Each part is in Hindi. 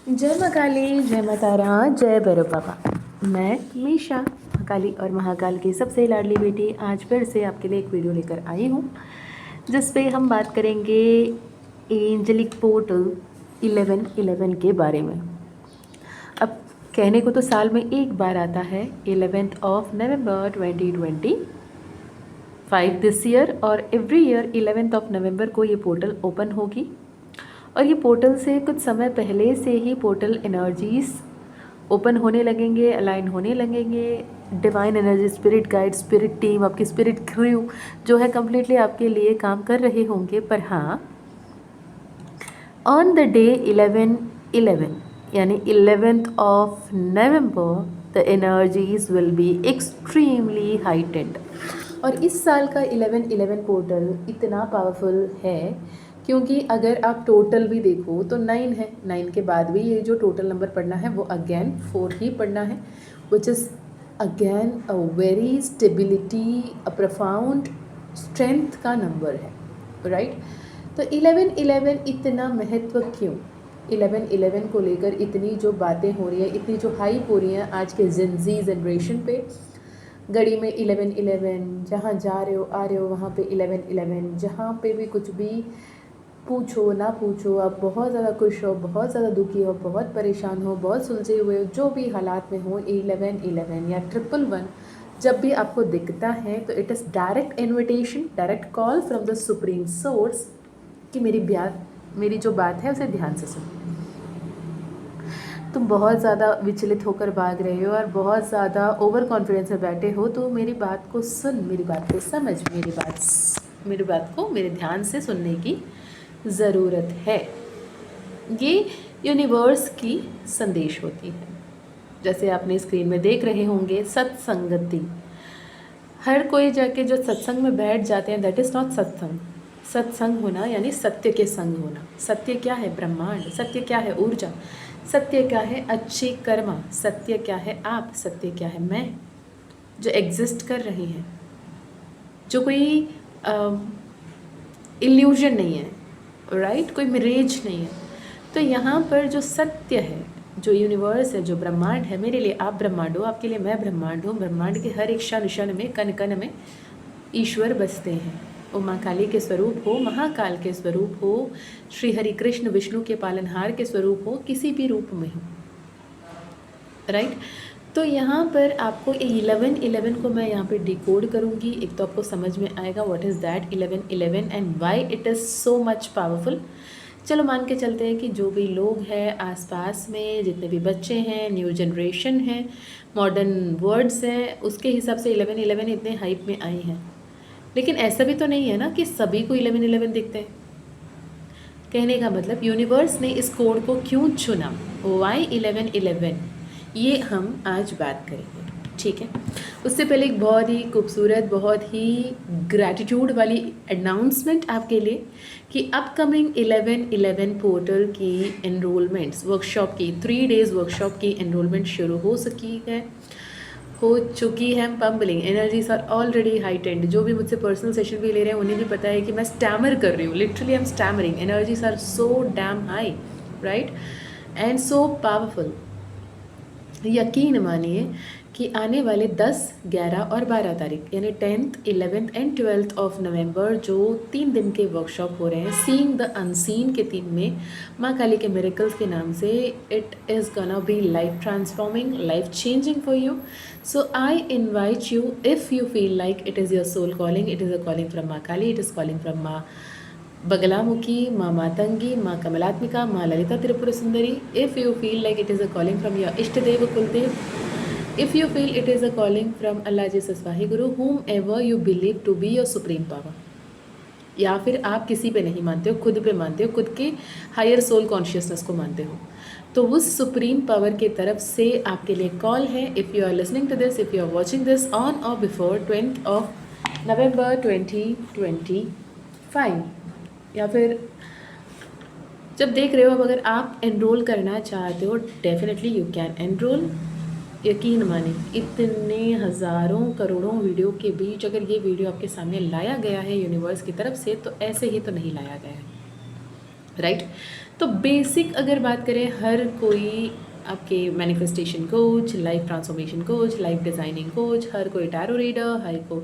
जय माँ काली, जय माँ तारा, जय भैरव बाबा। मैं मीशा, काली और महाकाल की सबसे लाडली बेटी आज फिर से आपके लिए एक वीडियो लेकर आई हूँ, जिस पे हम बात करेंगे एंजलिक पोर्टल 1111 के बारे में। अब कहने को तो साल में एक बार आता है, 11th of November 2025 this year, और every year 11th of November को ये पोर्टल ओपन होगी। और ये पोर्टल से कुछ समय पहले से ही पोर्टल एनर्जीज़ ओपन होने लगेंगे, अलाइन होने लगेंगे। Divine energy, spirit guide, spirit team, आपकी स्पिरिट क्रू जो है कम्प्लीटली आपके लिए काम कर रहे होंगे। पर हाँ, ऑन द डे 11/11 यानी 11th of November the energies will be extremely heightened. और इस साल का 11/11 पोर्टल इतना पावरफुल है क्योंकि अगर आप टोटल भी देखो तो 9 है, 9 के बाद भी ये जो टोटल नंबर पढ़ना है वो अगेन 4 ही पढ़ना है, which is again a very stability, a profound strength का नंबर है, राइट। तो 11/11 इतना महत्व क्यों? 11/11 को लेकर इतनी जो बातें हो रही है, इतनी जो हाइप हो रही है आज के जेनजी जनरेशन पे। घड़ी में 11/11, जहाँ जा रहे हो आ रहे हो वहाँ पे 11/11, जहाँ पे भी कुछ भी पूछो ना पूछो, आप बहुत ज़्यादा खुश हो, बहुत ज़्यादा दुखी हो, बहुत परेशान हो, बहुत सुलझे हुए हो, जो भी हालात में हो, 11/11 या 111 जब भी आपको दिखता है तो it is direct invitation, direct call from the supreme source कि मेरी जो बात है उसे ध्यान से सुनो। तुम बहुत ज़्यादा विचलित होकर भाग रहे हो और बहुत ज़्यादा ओवर कॉन्फिडेंस में बैठे हो, तो मेरी बात को सुन, मेरी बात को समझ, मेरी बात को मेरे ध्यान से सुनने की ज़रूरत है। ये यूनिवर्स की संदेश होती है। जैसे आपने स्क्रीन में देख रहे होंगे, सत्संगति। हर कोई जाके जो सत्संग में बैठ जाते हैं, दैट इज़ नॉट सत्संग। सत्संग होना यानी सत्य के संग होना। सत्य क्या है? ब्रह्मांड। सत्य क्या है? ऊर्जा। सत्य क्या है? अच्छी कर्मा। सत्य क्या है? आप। सत्य क्या है? मैं, जो एग्जिस्ट कर रही हैं, जो कोई इल्यूजन नहीं है, राइट, कोई मिरेज नहीं है। तो यहाँ पर जो सत्य है, जो यूनिवर्स है, जो ब्रह्मांड है, मेरे लिए आप ब्रह्मांड हो, आपके लिए मैं ब्रह्मांड हूँ। ब्रह्मांड के हर एक क्षण क्षण में, कण कण में ईश्वर बसते हैं। वो माँ काली के स्वरूप हो, महाकाल के स्वरूप हो, श्री हरि कृष्ण विष्णु के पालनहार के स्वरूप हो, किसी भी रूप में हो, राइट। तो यहाँ पर आपको 11/11 को मैं यहाँ पे डिकोड करूँगी। एक तो आपको समझ में आएगा what is that 11/11 and why it is so much powerful. चलो मान के चलते हैं कि जो भी लोग हैं आसपास में, जितने भी बच्चे हैं, न्यू जनरेशन है, मॉडर्न वर्ड्स हैं, उसके हिसाब से 11/11 इतने हाइप में आए हैं। लेकिन ऐसा भी तो नहीं है ना कि सभी को 11/11 दिखते हैं। कहने का मतलब यूनिवर्स ने इस कोड को क्यों चुना, वाई 11/11, ये हम आज बात करेंगे, ठीक है। उससे पहले एक बहुत ही खूबसूरत, बहुत ही ग्रैटिट्यूड वाली अनाउंसमेंट आपके लिए कि अपकमिंग 11/11 पोर्टल की एनरोलमेंट्स, वर्कशॉप की 3 days वर्कशॉप की एनरोलमेंट शुरू हो चुकी है। पंबलिंग एनर्जीज आर ऑलरेडी हाइटेंड। जो भी मुझसे पर्सनल सेशन भी ले रहे हैं उन्हें भी पता है कि मैं स्टैमर कर रही हूँ, literally I am stammering. Energies are so damn high, right, and so powerful. यकीन मानिए कि आने वाले 10, 11 और 12 तारीख यानी 10th, 11th and 12th of November जो 3 दिन के वर्कशॉप हो रहे हैं, सीइंग द अनसीन के थीम में, माँ काली के मिरेकल्स के नाम से, it is gonna be life transforming, life changing for you. So I invite you, if you feel like it is your soul calling, it is a calling from माँ Kali, it is calling from माँ बगलामुखी, माँ मातंगी, माँ कमलात्मिका, माँ ललिता त्रिपुर सुंदरी। If you feel like it is a calling from your इष्ट देव कुलदेव, if you feel it is a calling from Allah Jesus Waheguru, whomever you believe to be your supreme power, या फिर आप किसी पे नहीं मानते हो, खुद पे मानते हो, खुद के हायर सोल कॉन्शियसनेस को मानते हो, तो उस सुप्रीम पावर की तरफ से आपके लिए कॉल है। If you are listening to this, if you are watching this on or before 20th of November 2025, या फिर जब देख रहे हो, अब अगर आप एनरोल करना चाहते हो, डेफिनेटली यू कैन एनरोल। यकीन माने, इतने हज़ारों करोड़ों वीडियो के बीच अगर ये वीडियो आपके सामने लाया गया है यूनिवर्स की तरफ से, तो ऐसे ही तो नहीं लाया गया है, राइट। तो बेसिक अगर बात करें, हर कोई आपके manifestation coach, life transformation coach, life designing coach, हर कोई टैरो रीडर, हर को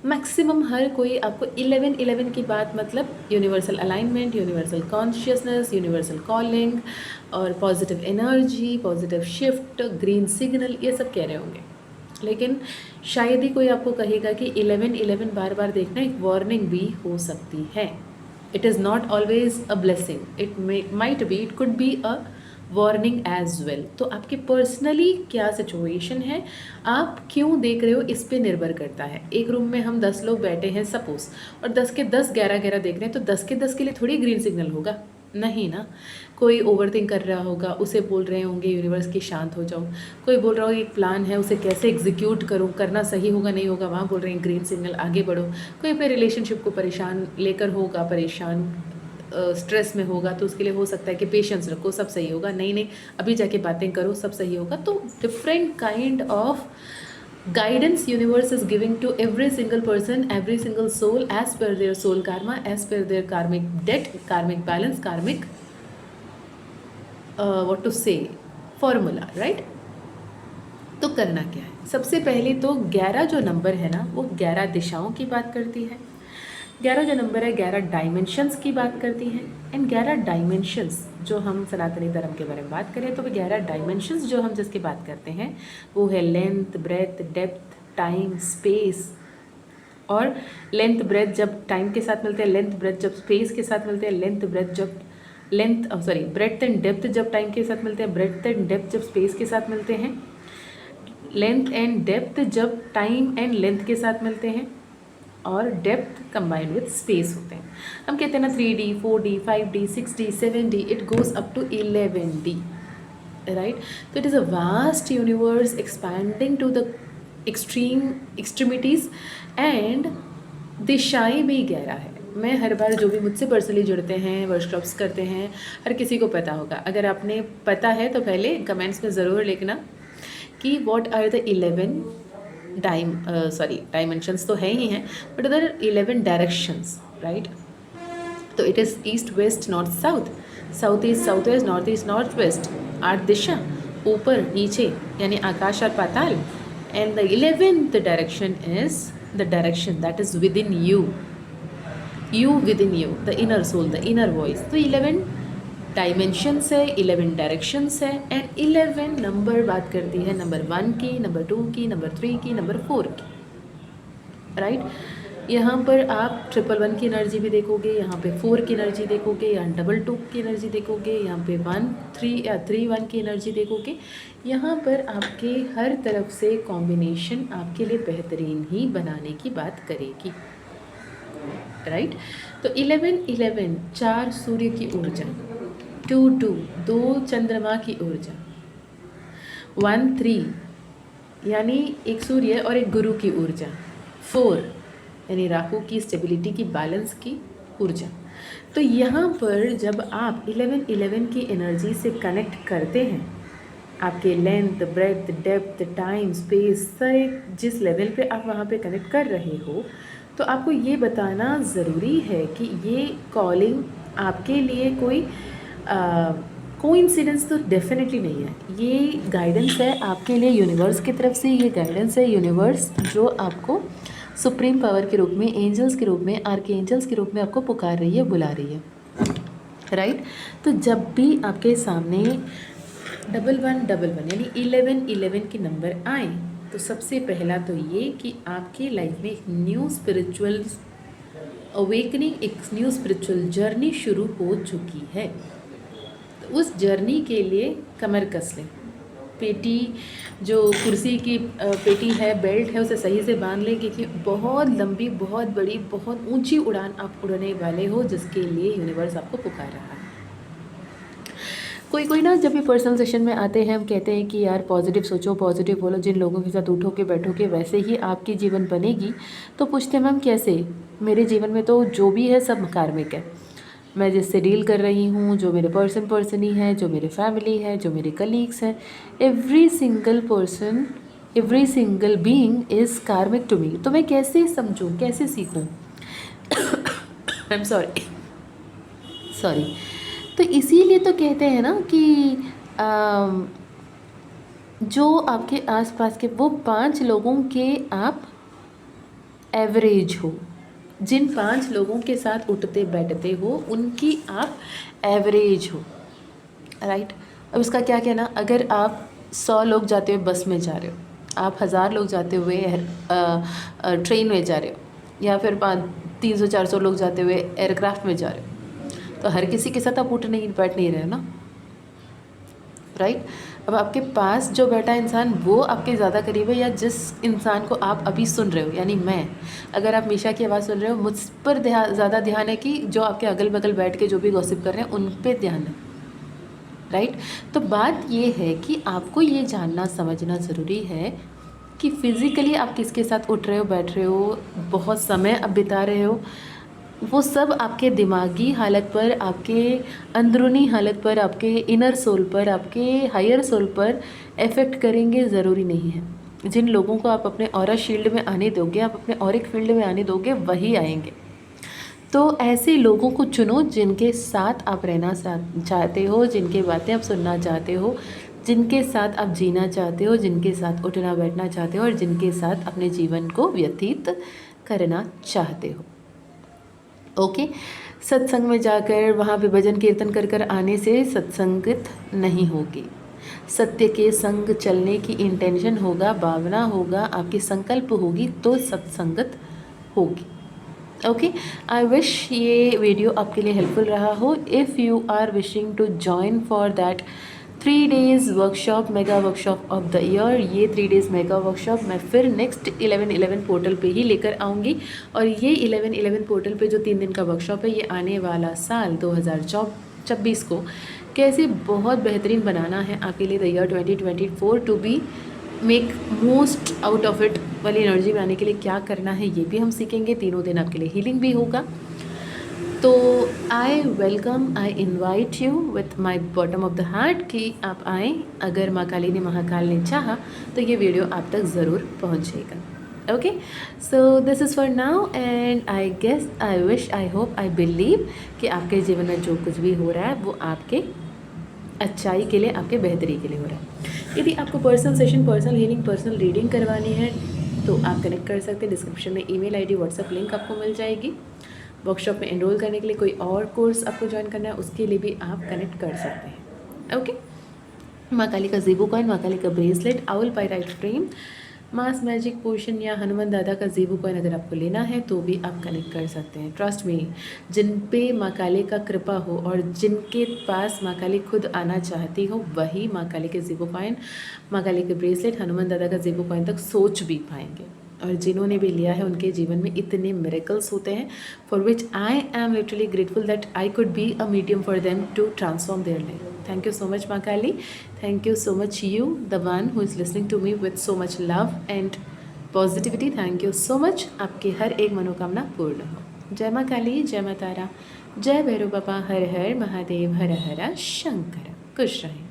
मैक्सिमम हर कोई आपको 11 की बात, मतलब universal alignment, universal consciousness, universal calling और positive energy, positive shift, green signal, ये सब कह रहे होंगे। लेकिन शायद ही कोई आपको कहेगा कि 11 बार बार देखना एक वार्निंग भी हो सकती है। It is not always a blessing, it might be, it could be a warning as well. तो आपके पर्सनली क्या सिचुएशन है, आप क्यों देख रहे हो, इस पे निर्भर करता है। एक रूम में हम 10 लोग बैठे हैं सपोज, और 10 के 10 11 देख रहे हैं, तो 10 के 10 के लिए थोड़ी ग्रीन सिग्नल होगा, नहीं ना। कोई ओवरथिंक कर रहा होगा, उसे बोल रहे होंगे यूनिवर्स की शांत हो जाओ। कोई बोल रहा होगा एक प्लान है, उसे कैसे एग्जीक्यूट करूँ, करना सही होगा नहीं होगा, वहाँ बोल रहे हैं ग्रीन सिग्नल, आगे बढ़ो। कोई अपने रिलेशनशिप को परेशान लेकर होगा, परेशान स्ट्रेस में होगा, तो उसके लिए हो सकता है कि पेशेंस रखो, सब सही होगा, नहीं नहीं अभी जाके बातें करो, सब सही होगा। तो different kind of guidance universe is giving to every single person, every single soul, as per their soul karma, as per their karmic debt, karmic balance, karmic what to say formula, right? तो करना क्या है, सबसे पहले तो 11 जो नंबर है ना, वो 11 दिशाओं की बात करती है। 11 जो नंबर है 11 डायमेंशंस की बात करती है। एंड 11 डायमेंशंस जो हम सनातनी धर्म के बारे में बात करें, तो वो 11 डायमेंशंस जो हम जिसकी बात करते हैं वो है length, breadth, depth, time, space. और लेंथ ब्रेथ जब टाइम के साथ मिलते हैं, लेंथ ब्रेथ जब स्पेस के साथ मिलते हैं, लेंथ ब्रेथ जब ब्रेथ एंड डेप्थ जब टाइम के साथ मिलते हैं, ब्रेथ एंड डेप्थ जब स्पेस के साथ मिलते हैं, लेंथ एंड डेप्थ जब टाइम एंड लेंथ के साथ मिलते हैं, और डेप्थ कंबाइंड विथ स्पेस होते हैं। हम कहते हैं ना 3D, 4D, 5D, 6D, 7D, it goes up to 11D, right. तो it is a vast universe expanding to the extremities, and दिशाएं भी 11 है। मैं हर बार जो भी मुझसे पर्सनली जुड़ते हैं, वर्कशॉप्स करते हैं, हर किसी को पता होगा। अगर आपने पता है तो पहले कमेंट्स में ज़रूर लिखना कि व्हाट आर द 11 डायमेंशंस तो है ही हैं, बट अदर 11 डायरेक्शंस, राइट। तो it is east, west, north, south, south east, south west, north west, 8 दिशा, ऊपर नीचे यानी आकाश और पाताल। And the 11th direction is the direction that is within you, within you, the inner soul, the inner voice. तो 11 डायमेंशंस है, 11 डायरेक्शंस है, एंड 11 नंबर बात करती है नंबर 1 की, नंबर 2 की, नंबर 3 की, नंबर 4 की, राइट। यहाँ पर आप 111 की एनर्जी भी देखोगे, यहाँ पे 4 की एनर्जी देखोगे, यहाँ 22 की एनर्जी देखोगे, यहाँ पे 1 की एनर्जी देखोगे। यहाँ पर आपके हर तरफ से कॉम्बिनेशन आपके लिए बेहतरीन ही बनाने की बात करेगी, राइट। तो 11 4 सूर्य की ऊर्जा, 2 2 चंद्रमा की ऊर्जा, 1 3 यानी एक सूर्य और एक गुरु की ऊर्जा, 4 यानी राहु की स्टेबिलिटी की, बैलेंस की ऊर्जा। तो यहाँ पर जब आप 11 की एनर्जी से कनेक्ट करते हैं, आपके length, breadth, depth, time, space, सारे जिस लेवल पे आप वहाँ पे कनेक्ट कर रहे हो, तो आपको ये बताना ज़रूरी है कि ये कॉलिंग आपके लिए कोई कोइंसिडेंस तो डेफिनेटली नहीं है। ये गाइडेंस है आपके लिए यूनिवर्स की तरफ से, ये गाइडेंस है यूनिवर्स जो आपको सुप्रीम पावर के रूप में, एंजल्स के रूप में, आर्कएंजल्स के रूप में आपको पुकार रही है, बुला रही है, राइट। तो जब भी आपके सामने 11 यानी 11 के नंबर आए, तो सबसे पहला तो ये कि आपकी लाइफ में एक न्यू स्पिरिचुअल अवेकनिंग, एक न्यू स्पिरिचुअल जर्नी शुरू हो चुकी है। तो उस जर्नी के लिए कमर कस लें, पेटी जो कुर्सी की पेटी है, बेल्ट है, उसे सही से बांध लें, क्योंकि बहुत लंबी, बहुत बड़ी, बहुत ऊंची उड़ान आप उड़ने वाले हो, जिसके लिए यूनिवर्स आपको पुकार रहा है। कोई ना जब भी पर्सनल सेशन में आते हैं, हम कहते हैं कि यार पॉजिटिव सोचो, पॉजिटिव बोलो, जिन लोगों के साथ उठोगे बैठोगे वैसे ही आपकी जीवन बनेगी। तो पूछते हैं मैम कैसे? मेरे जीवन में तो जो भी है सब कार्मिक है। मैं जिससे डील कर रही हूँ, जो मेरे पर्सन ही है, जो मेरे फैमिली है, जो मेरे कलीग्स हैं, every single person, every single being is कार्मिक टू मी। तो मैं कैसे समझूँ, कैसे सीखूँ? आई एम सॉरी, तो इसीलिए तो कहते हैं ना कि जो आपके आसपास के वो 5 लोगों के आप एवरेज हो, जिन 5 लोगों के साथ उठते बैठते हो उनकी आप एवरेज हो, राइट। अब इसका क्या कहना, अगर आप 100 लोग जाते हुए बस में जा रहे हो, आप 1000 लोग जाते हुए ट्रेन में जा रहे हो, या फिर 300-400 लोग जाते हुए एयरक्राफ्ट में जा रहे हो, तो हर किसी के साथ आप उठ नहीं बैठ नहीं रहे हो ना, राइट। अब आपके पास जो बैठा इंसान वो आपके ज़्यादा करीब है, या जिस इंसान को आप अभी सुन रहे हो, यानी मैं, अगर आप मीशा की आवाज़ सुन रहे हो, मुझ पर ज़्यादा ध्यान है कि जो आपके अगल बगल बैठ के जो भी गॉसिप कर रहे हैं उन पे ध्यान है, राइट। तो बात ये है कि आपको ये जानना समझना ज़रूरी है कि फिज़िकली आप किसके साथ उठ रहे हो, बैठ रहे हो, बहुत समय अब बिता रहे हो, वो सब आपके दिमागी हालत पर, आपके अंदरूनी हालत पर, आपके इनर सोल पर, आपके हायर सोल पर इफ़ेक्ट करेंगे, ज़रूरी नहीं है। जिन लोगों को आप अपने ऑरा शील्ड में आने दोगे, आप अपने ऑरिक फील्ड में आने दोगे, वही आएंगे। तो ऐसे लोगों को चुनो जिनके साथ आप रहना चाहते हो, जिनके बातें आप सुनना चाहते हो, जिनके साथ आप जीना चाहते हो, जिनके साथ उठना बैठना चाहते हो, और जिनके साथ अपने जीवन को व्यतीत करना चाहते हो। ओके, सत्संग में जाकर वहाँ पे भजन कीर्तन कर कर आने से सत्संगित नहीं होगी। सत्य के संग चलने की इंटेंशन होगा, भावना होगा, आपकी संकल्प होगी, तो सत्संगत होगी। ओके, आई विश ये वीडियो आपके लिए हेल्पफुल रहा हो। If you are wishing to join for that 3 days workshop, mega workshop of the year, ये 3 डेज़ मेगा वर्कशॉप मैं फिर नेक्स्ट 11/11 पोर्टल पे ही लेकर आऊँगी। और ये 11/11 पोर्टल पे जो 3 दिन का वर्कशॉप है, ये आने वाला साल 2024 को कैसे बहुत बेहतरीन बनाना है आपके लिए, the year 2024 to be make most out of it वाली एनर्जी में आने के लिए क्या करना है, ये भी हम सीखेंगे। तीनों दिन आपके लिए हीलिंग भी होगा। तो I welcome, I invite you with my bottom of the heart कि आप आएँ। अगर माँ काली ने, महाकाल ने चाहा तो ये वीडियो आप तक ज़रूर पहुँचेगा। Okay, so this is for now, and I guess, I wish, I hope, I believe कि आपके जीवन में जो कुछ भी हो रहा है वो आपके अच्छाई के लिए, आपके बेहतरी के लिए हो रहा है। यदि आपको personal session, personal healing, personal reading करवानी है तो आप कनेक्ट कर सकते हैं। डिस्क्रिप्शन में ईमेल आईडी, व्हाट्सएप लिंक आपको मिल जाएगी। वर्कशॉप में एनरोल करने के लिए, कोई और कोर्स आपको ज्वाइन करना है, उसके लिए भी आप कनेक्ट कर सकते हैं। ओके, माँ काली का ज़ीबो कॉइन, माँ काली का ब्रेसलेट, आउल पाइराइट फ्रेम, मास मैजिक पोशन या हनुमान दादा का ज़ीबो कॉइन अगर आपको लेना है तो भी आप कनेक्ट कर सकते हैं। ट्रस्ट मी, जिन पे माँ काली का कृपा हो और जिनके पास माँ काली खुद आना चाहती हो, वही माँ काली के ज़ीबो कॉइन, माँ काली के ब्रेसलेट, हनुमान दादा का ज़ीबो कॉइन तक सोच भी पाएंगे। और जिन्होंने भी लिया है उनके जीवन में इतने मिरेकल्स होते हैं, for which I am literally grateful that I could be a medium for them to transform their life. Thank you so much Maa Kali, thank you so much you, the one who is listening to me with so much love and positivity. Thank you so much, आपकी हर एक मनोकामना पूर्ण हो। जय माँ काली, जय माँ तारा, जय भैरव बाबा, हर हर महादेव, हर हर शंकर। खुश रहें।